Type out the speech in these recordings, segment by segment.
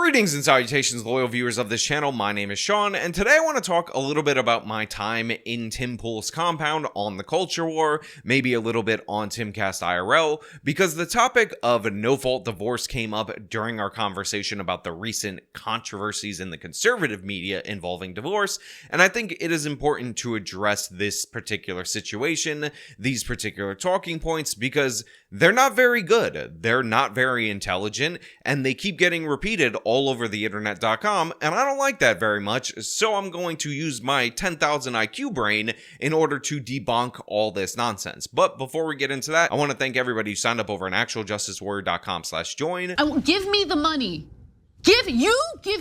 Greetings and salutations, loyal viewers of this channel. My name is Sean, and today I want to talk a little bit about my time in Tim Pool's compound on the culture war, maybe a little bit on Timcast IRL, because the topic of no-fault divorce came up during our conversation about the recent controversies in the conservative media involving divorce, and I think it is important to address this particular situation, these particular talking points, because they're not very good, they're not very intelligent, and they keep getting repeated all over the internet.com, and I don't like that very much, so I'm going to use my 10,000 IQ brain in order to debunk all this nonsense. But before we get into that, I want to thank everybody who signed up over on actualjusticewarrior.com/join. Give me the money. Give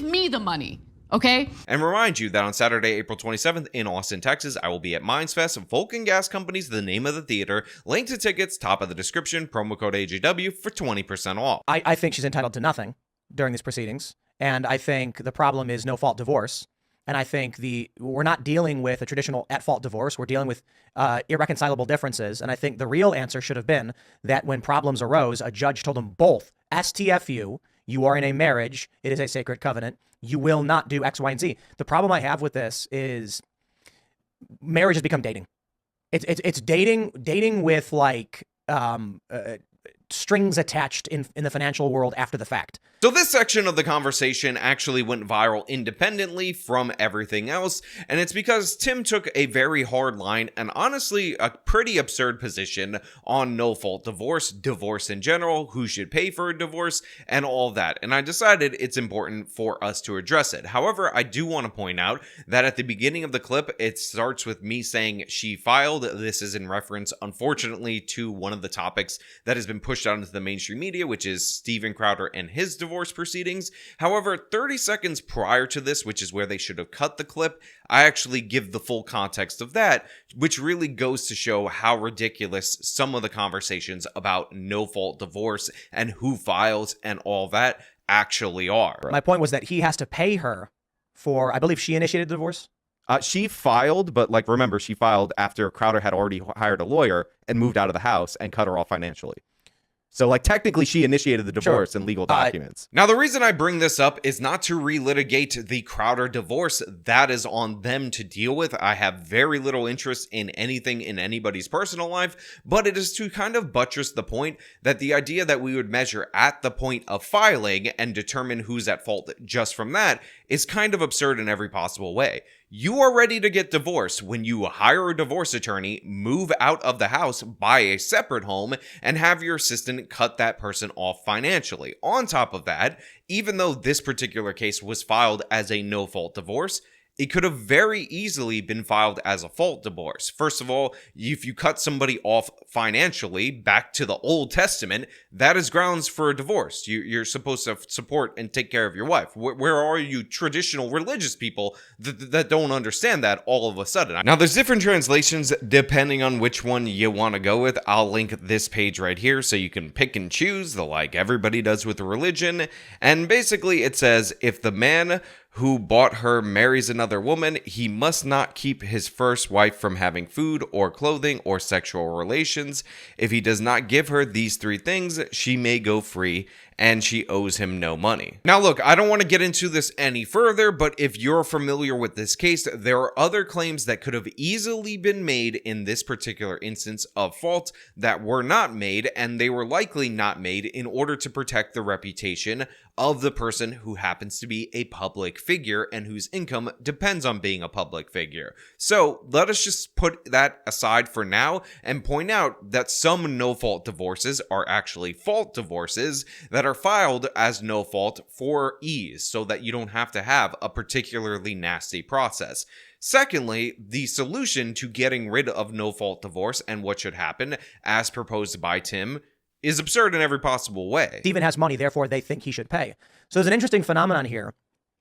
me the money. Okay? And remind you that on Saturday, April 27th in Austin, Texas, I will be at Mindsfest. Vulcan Gas Company's the name of the theater. Link to tickets, top of the description, promo code AJW for 20% off. I think she's entitled to nothing during these proceedings. And I think the problem is no-fault divorce. And I think we're not dealing with a traditional at-fault divorce. We're dealing with irreconcilable differences. And I think the real answer should have been that when problems arose, a judge told them both, STFU, you are in a marriage. It is a sacred covenant. You will not do X, Y, and Z. The problem I have with this is marriage has become dating. It's dating with like strings attached in the financial world after the fact. So this section of the conversation actually went viral independently from everything else, and it's because Tim took a very hard line and honestly a pretty absurd position on no-fault divorce, divorce in general, who should pay for a divorce, and all that, and I decided it's important for us to address it. However, I do want to point out that at the beginning of the clip, it starts with me saying she filed. This is in reference, unfortunately, to one of the topics that has been pushed out into the mainstream media, which is Steven Crowder and his divorce proceedings. However, 30 seconds prior to this, which is where they should have cut the clip, I actually give the full context of that, which really goes to show how ridiculous some of the conversations about no-fault divorce and who files and all that actually are. My point was that he has to pay her for, I believe she initiated the divorce. She filed, but like, remember, she filed after Crowder had already hired a lawyer and moved out of the house and cut her off financially. So, like, technically, she initiated the divorce and legal documents. Now, the reason I bring this up is not to relitigate the Crowder divorce. That is on them to deal with. I have very little interest in anything in anybody's personal life, but it is to kind of buttress the point that the idea that we would measure at the point of filing and determine who's at fault just from that is kind of absurd in every possible way. You are ready to get divorced when you hire a divorce attorney, move out of the house, buy a separate home, and have your assistant cut that person off financially. On top of that, even though this particular case was filed as a no-fault divorce, it could have very easily been filed as a fault divorce. First of all, if you cut somebody off financially, back to the Old Testament, that is grounds for a divorce. You're supposed to support and take care of your wife. Where are you traditional religious people that don't understand that all of a sudden? Now, there's different translations depending on which one you want to go with. I'll link this page right here so you can pick and choose, like everybody does with religion. And basically it says, if the man who bought her marries another woman, he must not keep his first wife from having food or clothing or sexual relations. If he does not give her these three things, she may go free and she owes him no money. Now look, I don't want to get into this any further, but if you're familiar with this case, there are other claims that could have easily been made in this particular instance of fault that were not made, and they were likely not made in order to protect the reputation of the person who happens to be a public figure and whose income depends on being a public figure. So let us just put that aside for now and point out that some no-fault divorces are actually fault divorces that are filed as no fault for ease, so that you don't have to have a particularly nasty process. Secondly, the solution to getting rid of no-fault divorce and what should happen, as proposed by Tim, is absurd in every possible way. Steven has money, therefore they think he should pay. So there's an interesting phenomenon here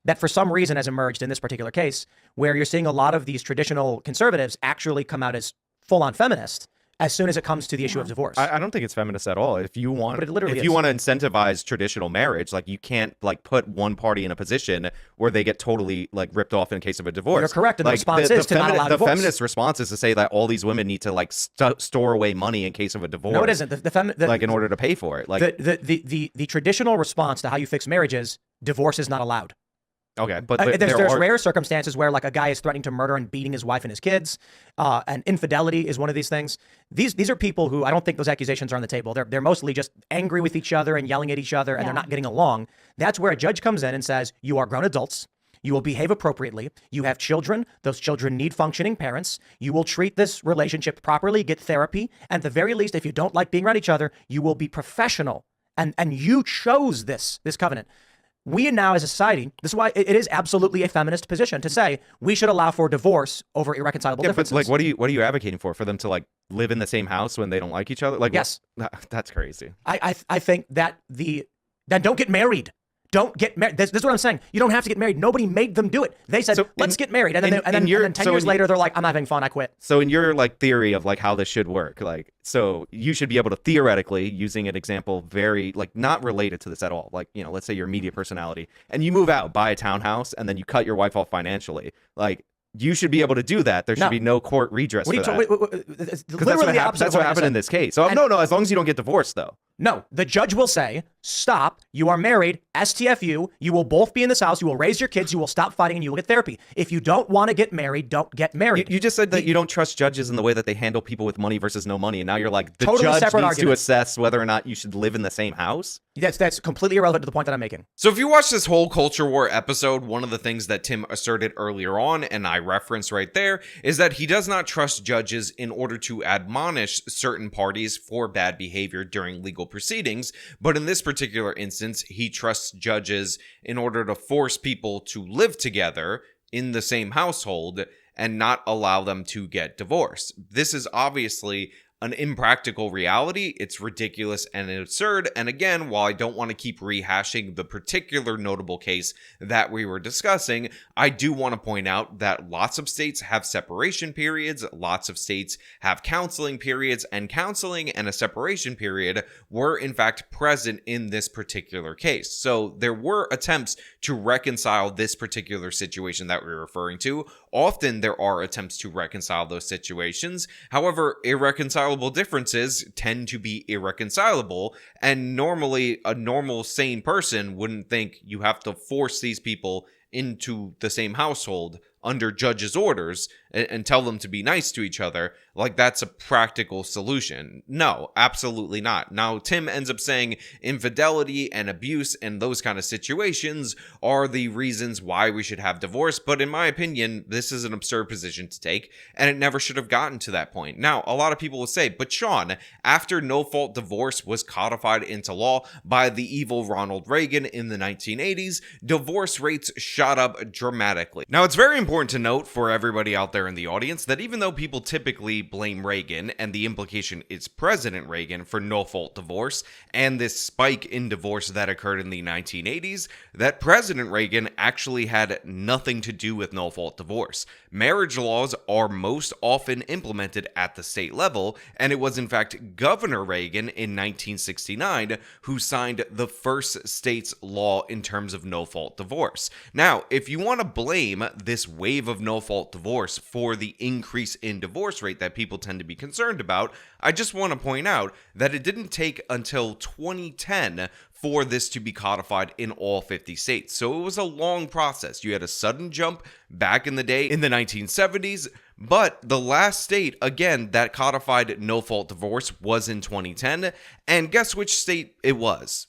that for some reason has emerged in this particular case, where you're seeing a lot of these traditional conservatives actually come out as full-on feminists as soon as it comes to the issue of divorce. I don't think it's feminist at all. If you want, But it literally if is. you want to incentivize traditional marriage, like, you can't like put one party in a position where they get totally like ripped off in case of a divorce. You're correct, and the like, response is to not allow the divorce. feminist response is to say that all these women need to like store away money in case of a divorce. No, it isn't. Like, in order to pay for it. Like, the traditional response to how you fix marriage is divorce is not allowed. Okay, but There's rare circumstances where like a guy is threatening to murder and beating his wife and his kids, and infidelity is one of these things. These are people who I don't think those accusations are on the table. They're mostly just angry with each other and yelling at each other, and they're not getting along. That's where a judge comes in and says, you are grown adults. You will behave appropriately. You have children. Those children need functioning parents. You will treat this relationship properly, get therapy. And at the very least, if you don't like being around each other, you will be professional. And you chose this covenant. We now as a society, this is why it is absolutely a feminist position to say we should allow for divorce over irreconcilable differences. But like, what are you advocating for? For them to like live in the same house when they don't like each other? Like, yes, that's crazy. I think that then don't get married. Don't get married. This is what I'm saying. You don't have to get married. Nobody made them do it. They said, let's get married. And then 10 years later, they're like, I'm having fun. I quit. So in your like theory of like how this should work, like, so you should be able to theoretically, using an example very like not related to this at all. Like, let's say you're a media personality and you move out, buy a townhouse, and then you cut your wife off financially. Like, you should be able to do that. There should be no court redress for that. That's what happened in this case. So no, as long as you don't get divorced though. No, the judge will say, stop, you are married, STFU, you will both be in this house, you will raise your kids, you will stop fighting, and you will get therapy. If you don't want to get married, don't get married. You just said that you don't trust judges in the way that they handle people with money versus no money, and now you're like, the totally judge needs argument to assess whether or not you should live in the same house? That's completely irrelevant to the point that I'm making. So if you watch this whole culture war episode, one of the things that Tim asserted earlier on, and I referenced right there, is that he does not trust judges in order to admonish certain parties for bad behavior during legal proceedings. But in this particular instance, he trusts judges in order to force people to live together in the same household and not allow them to get divorced. This is obviously an impractical reality. It's ridiculous and absurd. And again, while I don't want to keep rehashing the particular notable case that we were discussing, I do want to point out that lots of states have separation periods, lots of states have counseling periods, and counseling and a separation period were in fact present in this particular case. So there were attempts to reconcile this particular situation that we're referring to. Often there are attempts to reconcile those situations. However, irreconcilable differences tend to be irreconcilable, and normally a normal sane person wouldn't think you have to force these people into the same household under judge's orders and tell them to be nice to each other like that's a practical solution. No, absolutely not. Now, Tim ends up saying infidelity and abuse and those kind of situations are the reasons why we should have divorce, but in my opinion, this is an absurd position to take, and it never should have gotten to that point. Now, a lot of people will say, but Sean, after no-fault divorce was codified into law by the evil Ronald Reagan in the 1980s, divorce rates shot up dramatically. Now, it's very important to note for everybody out there in the audience that even though people typically blame Reagan, and the implication is President Reagan, for no-fault divorce, and this spike in divorce that occurred in the 1980s, that President Reagan actually had nothing to do with no-fault divorce. Marriage laws are most often implemented at the state level, and it was in fact Governor Reagan in 1969 who signed the first state's law in terms of no-fault divorce. Now, if you want to blame this wave of no-fault divorce for the increase in divorce rate that people tend to be concerned about, I just want to point out that it didn't take until 2010 for this to be codified in all 50 states. So it was a long process. You had a sudden jump back in the day in the 1970s, but the last state, again, that codified no-fault divorce was in 2010. And guess which state it was?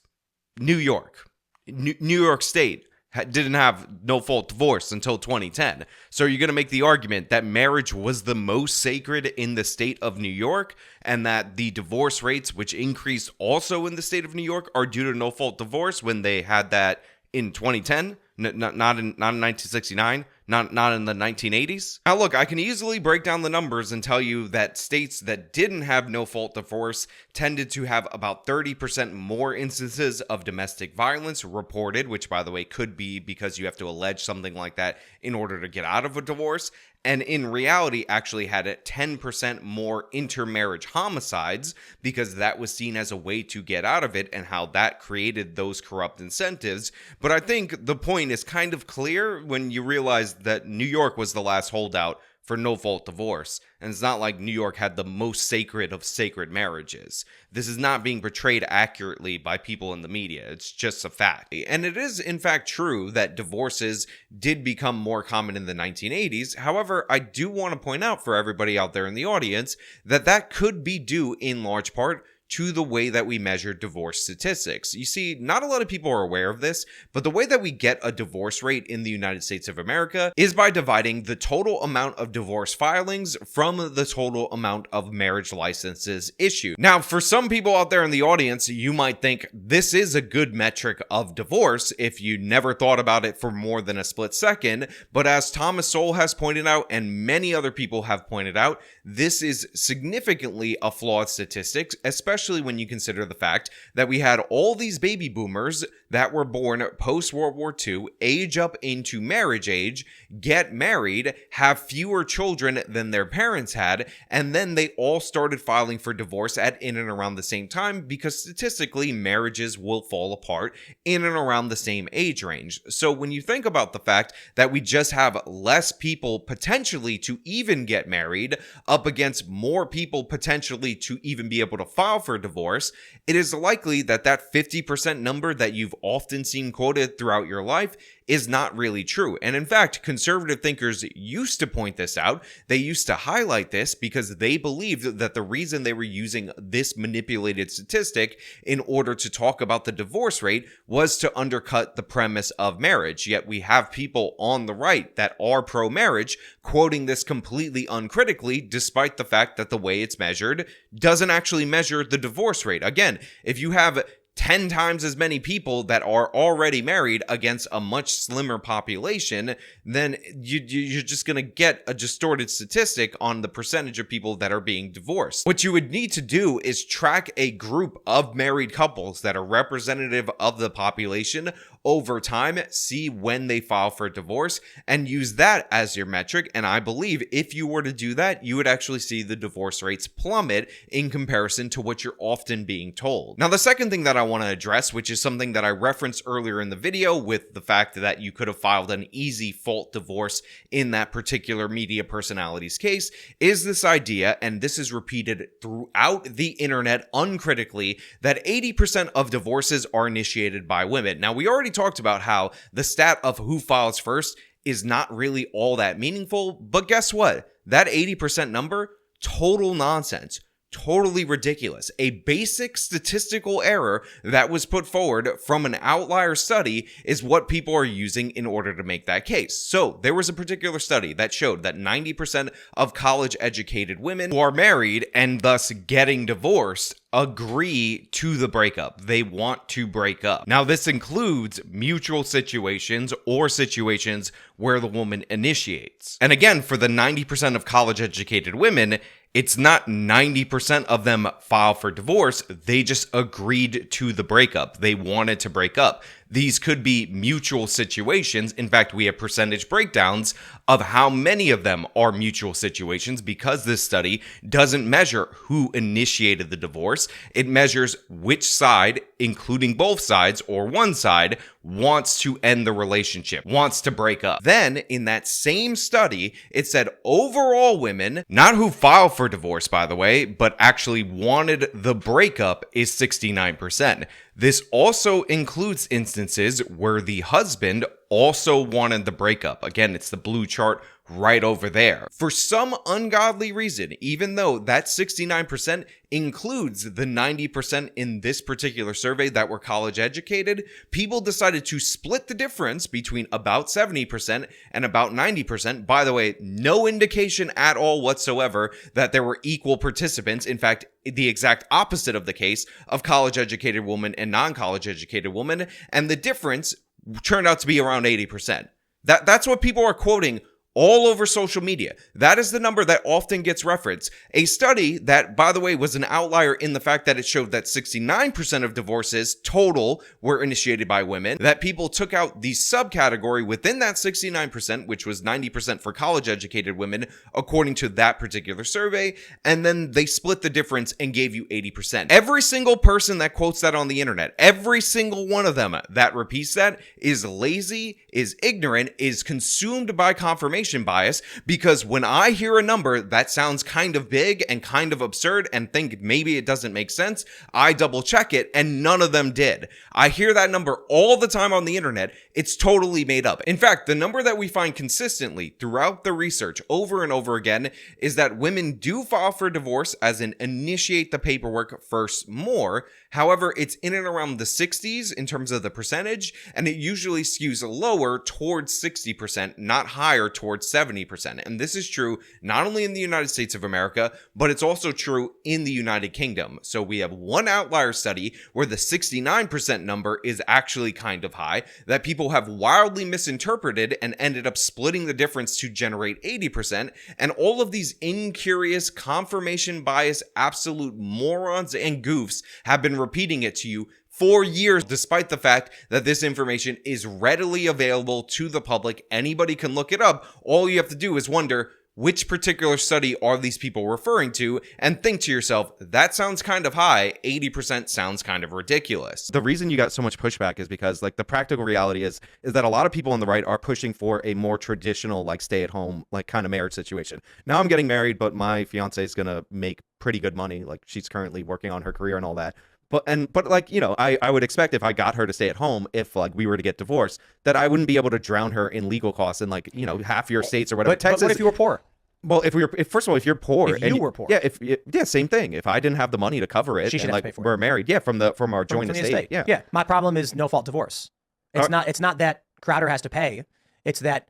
New York. New York State didn't have no-fault divorce until 2010. So you're going to make the argument that marriage was the most sacred in the state of New York, and that the divorce rates, which increased also in the state of New York, are due to no-fault divorce when they had that in 2010, not in 1969, not in the 1980s. Now look, I can easily break down the numbers and tell you that states that didn't have no-fault divorce tended to have about 30% more instances of domestic violence reported, which by the way could be because you have to allege something like that in order to get out of a divorce, and in reality actually had 10% more intermarriage homicides because that was seen as a way to get out of it and how that created those corrupt incentives. But I think the point is kind of clear when you realize that New York was the last holdout for no-fault divorce, and it's not like New York had the most sacred of sacred marriages. This is not being portrayed accurately by people in the media. It's just a fact. And it is, in fact, true that divorces did become more common in the 1980s. However, I do want to point out for everybody out there in the audience that that could be due in large part to the way that we measure divorce statistics. You see, not a lot of people are aware of this, but the way that we get a divorce rate in the United States of America is by dividing the total amount of divorce filings from the total amount of marriage licenses issued. Now, for some people out there in the audience, you might think this is a good metric of divorce if you never thought about it for more than a split second, but as Thomas Sowell has pointed out and many other people have pointed out, this is significantly a flawed statistic, especially when you consider the fact that we had all these baby boomers that were born post-World War II age up into marriage age, get married, have fewer children than their parents had, and then they all started filing for divorce at in and around the same time because statistically marriages will fall apart in and around the same age range. So when you think about the fact that we just have less people potentially to even get married up against more people potentially to even be able to file for divorce, it is likely that that 50% number that you've often seen quoted throughout your life is not really true. And in fact, conservative thinkers used to point this out. They used to highlight this because they believed that the reason they were using this manipulated statistic in order to talk about the divorce rate was to undercut the premise of marriage. Yet we have people on the right that are pro-marriage quoting this completely uncritically, despite the fact that the way it's measured doesn't actually measure the divorce rate. Again, if you have 10 times as many people that are already married against a much slimmer population, then you're just going to get a distorted statistic on the percentage of people that are being divorced. What you would need to do is track a group of married couples that are representative of the population over time, see when they file for divorce, and use that as your metric. And I believe if you were to do that, you would actually see the divorce rates plummet in comparison to what you're often being told. Now, the second thing that I want to address, which is something that I referenced earlier in the video with the fact that you could have filed an easy fault divorce in that particular media personality's case, is this idea, and this is repeated throughout the internet uncritically, that 80% of divorces are initiated by women. Now, we already talked about how the stat of who files first is not really all that meaningful, but guess what? That 80% number, total nonsense. Totally ridiculous. A basic statistical error that was put forward from an outlier study is what people are using in order to make that case. So there was a particular study that showed that 90% of college-educated women who are married and thus getting divorced agree to the breakup. They want to break up. Now, this includes mutual situations or situations where the woman initiates. And again, for the 90% of college-educated women, it's not 90% of them file for divorce. They just agreed to the breakup. They wanted to break up. These could be mutual situations. In fact, we have percentage breakdowns of how many of them are mutual situations because this study doesn't measure who initiated the divorce. It measures which side, including both sides or one side, wants to end the relationship, wants to break up. Then, in that same study, it said overall women, not who filed for divorce, by the way, but actually wanted the breakup, is 69%. This also includes instances where the husband also wanted the breakup. Again, it's the blue chart right over there. For some ungodly reason, even though that 69% includes the 90% in this particular survey that were college educated, people decided to split the difference between about 70% and about 90%. By the way, no indication at all whatsoever that there were equal participants. In fact, the exact opposite of the case of college educated women and non-college educated women. And the difference turned out to be around 80%. That's what people are quoting all over social media. That is the number that often gets referenced. A study that, by the way, was an outlier in the fact that it showed that 69% of divorces total were initiated by women, that people took out the subcategory within that 69%, which was 90% for college-educated women, according to that particular survey, and then they split the difference and gave you 80%. Every single person that quotes that on the internet, every single one of them that repeats that is lazy, is ignorant, is consumed by confirmation confirmation bias, because when I hear a number that sounds kind of big and kind of absurd and think maybe it doesn't make sense, I double check it, and none of them did. I hear that number all the time on the internet. It's totally made up. In fact, the number that we find consistently throughout the research over and over again is that women do file for divorce, as in initiate the paperwork first, more. However, it's in and around the 60s in terms of the percentage, and it usually skews lower towards 60%, not higher towards 70%. And this is true not only in the United States of America, but it's also true in the United Kingdom. So we have one outlier study where the 69% number is actually kind of high, that people have wildly misinterpreted and ended up splitting the difference to generate 80%. And all of these incurious, confirmation bias, absolute morons and goofs have been repeating it to you for years, despite the fact that this information is readily available to the public. Anybody can look it up. All you have to do is wonder, which particular study are these people referring to, and think to yourself, that sounds kind of high. 80% sounds kind of ridiculous. The reason you got so much pushback is because, like, the practical reality is that a lot of people on the right are pushing for a more traditional, like, stay-at-home, like, kind of marriage situation. Now I'm getting married, but my fiance is gonna make pretty good money. Like, she's currently working on her career and all that. But like, you know, I would expect if I got her to stay at home, if like we were to get divorced, that I wouldn't be able to drown her in legal costs in, like, you know, half your states or whatever. But what if you were poor? Well, if first of all, if you're poor, If you were poor. yeah, same thing. If I didn't have the money to cover it, She should and have to like pay for it. we're married, yeah, from our joint From the estate, yeah. My problem is no fault divorce. It's not that Crowder has to pay. It's that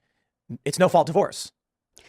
it's no fault divorce.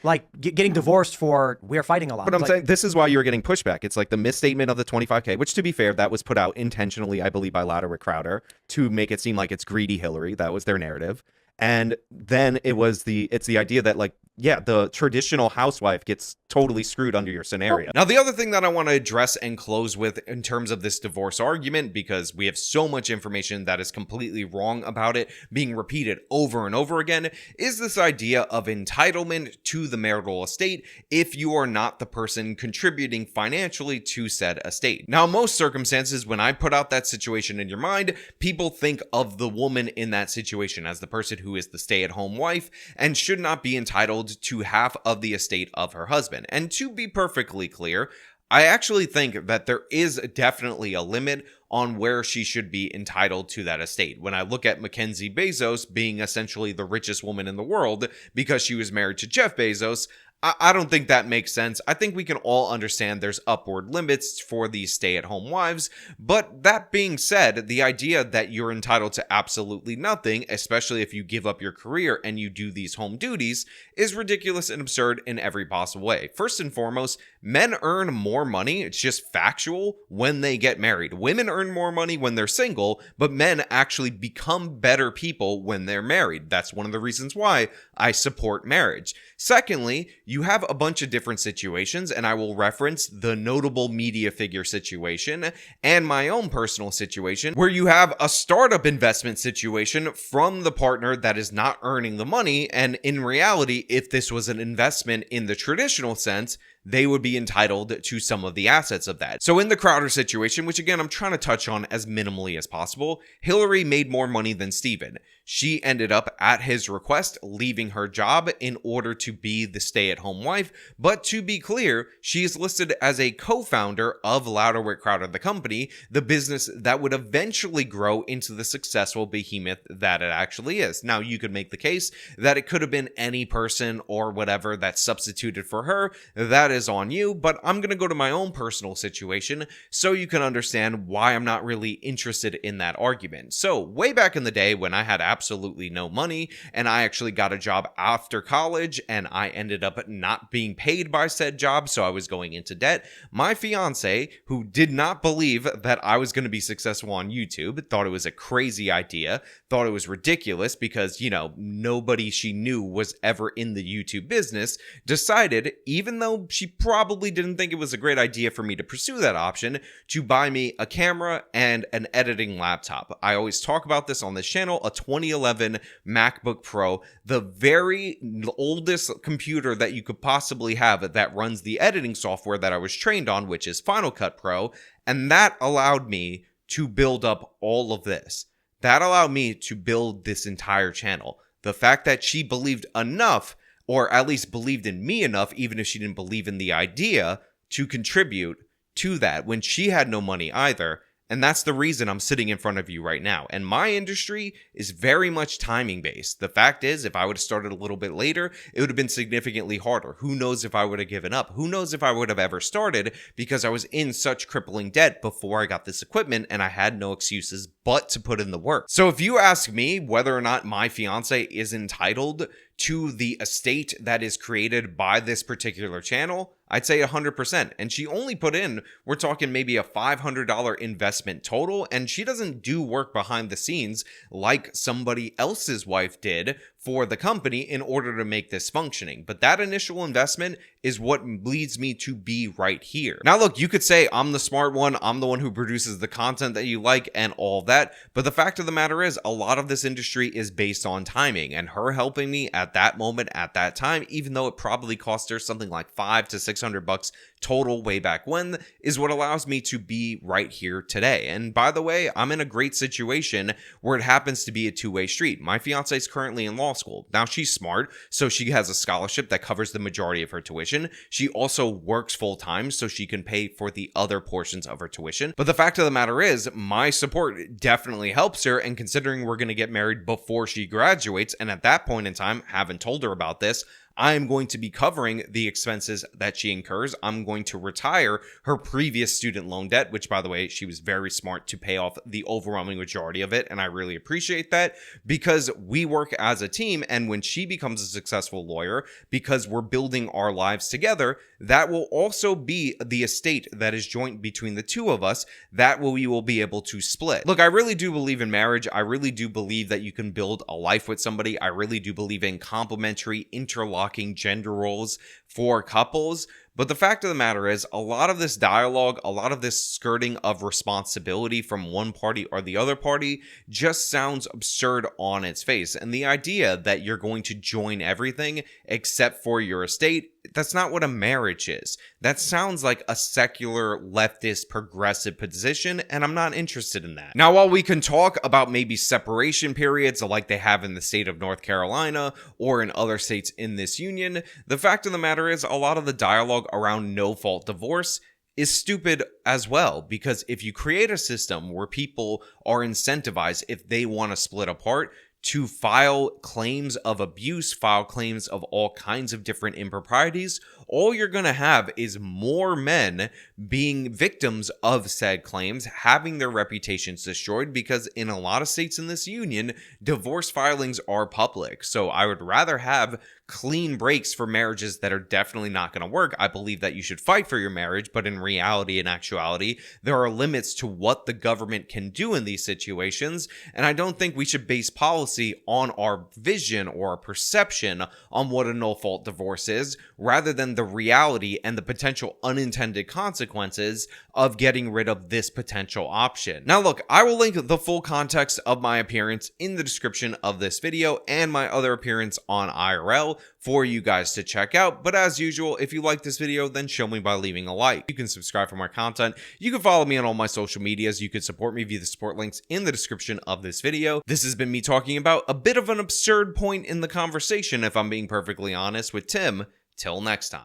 Like getting divorced for we're fighting a lot. But I'm Like, saying this is why you're getting pushback. It's like the misstatement of the 25K, which, to be fair, that was put out intentionally, I believe, by Louderwick Crowder to make it seem like it's greedy Hillary. That was their narrative. And then it's the idea that, like, yeah, the traditional housewife gets totally screwed under your scenario. Now, the other thing that I want to address and close with in terms of this divorce argument, because we have so much information that is completely wrong about it being repeated over and over again, is this idea of entitlement to the marital estate if you are not the person contributing financially to said estate. Now, in most circumstances, when I put out that situation in your mind, people think of the woman in that situation as the person who is the stay-at-home wife and should not be entitled to half of the estate of her husband. And to be perfectly clear, I actually think that there is definitely a limit on where she should be entitled to that estate. When I look at Mackenzie Bezos being essentially the richest woman in the world because she was married to Jeff Bezos, I don't think that makes sense. I think we can all understand there's upward limits for these stay-at-home wives, but that being said, the idea that you're entitled to absolutely nothing, especially if you give up your career and you do these home duties, is ridiculous and absurd in every possible way. First and foremost, men earn more money, it's just factual, when they get married. Women earn more money when they're single, but men actually become better people when they're married. That's one of the reasons why I support marriage. Secondly, you have a bunch of different situations, and I will reference the notable media figure situation and my own personal situation, where you have a startup investment situation from the partner that is not earning the money, and in reality, if this was an investment in the traditional sense, they would be entitled to some of the assets of that. So in the Crowder situation, which again, I'm trying to touch on as minimally as possible, Hillary made more money than Stephen. She ended up, at his request, leaving her job in order to be the stay-at-home wife. But to be clear, she is listed as a co-founder of Louderwick Crowder, the company, the business that would eventually grow into the successful behemoth that it actually is. Now, you could make the case that it could have been any person or whatever that substituted for her. That is on you, but I'm going to go to my own personal situation so you can understand why I'm not really interested in that argument. So, way back in the day when I had absolutely no money and I actually got a job after college and I ended up not being paid by said job, so I was going into debt, my fiance, who did not believe that I was going to be successful on YouTube, thought it was a crazy idea, thought it was ridiculous because, you know, nobody she knew was ever in the YouTube business, decided, even though she probably didn't think it was a great idea for me to pursue that option, to buy me a camera and an editing laptop. I always talk about this on this channel, a 2011 MacBook Pro, the very oldest computer that you could possibly have that runs the editing software that I was trained on, which is Final Cut Pro, and that allowed me to build up all of this. That allowed me to build this entire channel. The fact that she believed enough or at least believed in me enough, even if she didn't believe in the idea, to contribute to that when she had no money either. And that's the reason I'm sitting in front of you right now. And my industry is very much timing based. The fact is, if I would have started a little bit later, it would have been significantly harder. Who knows if I would have given up? Who knows if I would have ever started, because I was in such crippling debt before I got this equipment and I had no excuses but to put in the work. So if you ask me whether or not my fiance is entitled to the estate that is created by this particular channel, I'd say 100%. And she only put in, we're talking maybe a $500 investment total, and she doesn't do work behind the scenes like somebody else's wife did for the company in order to make this functioning. But that initial investment is what leads me to be right here. Now look, you could say I'm the smart one, I'm the one who produces the content that you like and all that, but the fact of the matter is a lot of this industry is based on timing, and her helping me at that moment, at that time, even though it probably cost her something like $500 to $600 total way back when, is what allows me to be right here today. And by the way, I'm in a great situation where it happens to be a two-way street. My fiance is currently in law school. Now she's smart, so she has a scholarship that covers the majority of her tuition. She also works full-time, so she can pay for the other portions of her tuition. But the fact of the matter is, my support definitely helps her, and considering we're going to get married before she graduates, and at that point in time, haven't told her about this, I'm going to be covering the expenses that she incurs. I'm going to retire her previous student loan debt, which, by the way, she was very smart to pay off the overwhelming majority of it. And I really appreciate that, because we work as a team. And when she becomes a successful lawyer, because we're building our lives together, that will also be the estate that is joint between the two of us that we will be able to split. Look, I really do believe in marriage. I really do believe that you can build a life with somebody. I really do believe in complementary, interlocking gender roles for couples. But the fact of the matter is, a lot of this dialogue, a lot of this skirting of responsibility from one party or the other party just sounds absurd on its face. And the idea that you're going to join everything except for your estate, that's not what a marriage is. That sounds like a secular, leftist, progressive position, and I'm not interested in that. Now, while we can talk about maybe separation periods like they have in the state of North Carolina or in other states in this union, the fact of the matter is a lot of the dialogue around no-fault divorce is stupid as well, because if you create a system where people are incentivized, if they want to split apart, to file claims of abuse, file claims of all kinds of different improprieties, all you're going to have is more men being victims of said claims, having their reputations destroyed, because in a lot of states in this union, divorce filings are public. So I would rather have clean breaks for marriages that are definitely not going to work. I believe that you should fight for your marriage, but in reality and actuality, there are limits to what the government can do in these situations, and I don't think we should base policy on our vision or our perception on what a no-fault divorce is, rather than the reality and the potential unintended consequences of getting rid of this potential option. Now look, I will link the full context of my appearance in the description of this video and my other appearance on IRL for you guys to check out. But as usual, if you like this video, then show me by leaving a like. You can subscribe for more content. You can follow me on all my social medias. You can support me via the support links in the description of this video. This has been me talking about a bit of an absurd point in the conversation, if I'm being perfectly honest, with Tim. Till next time.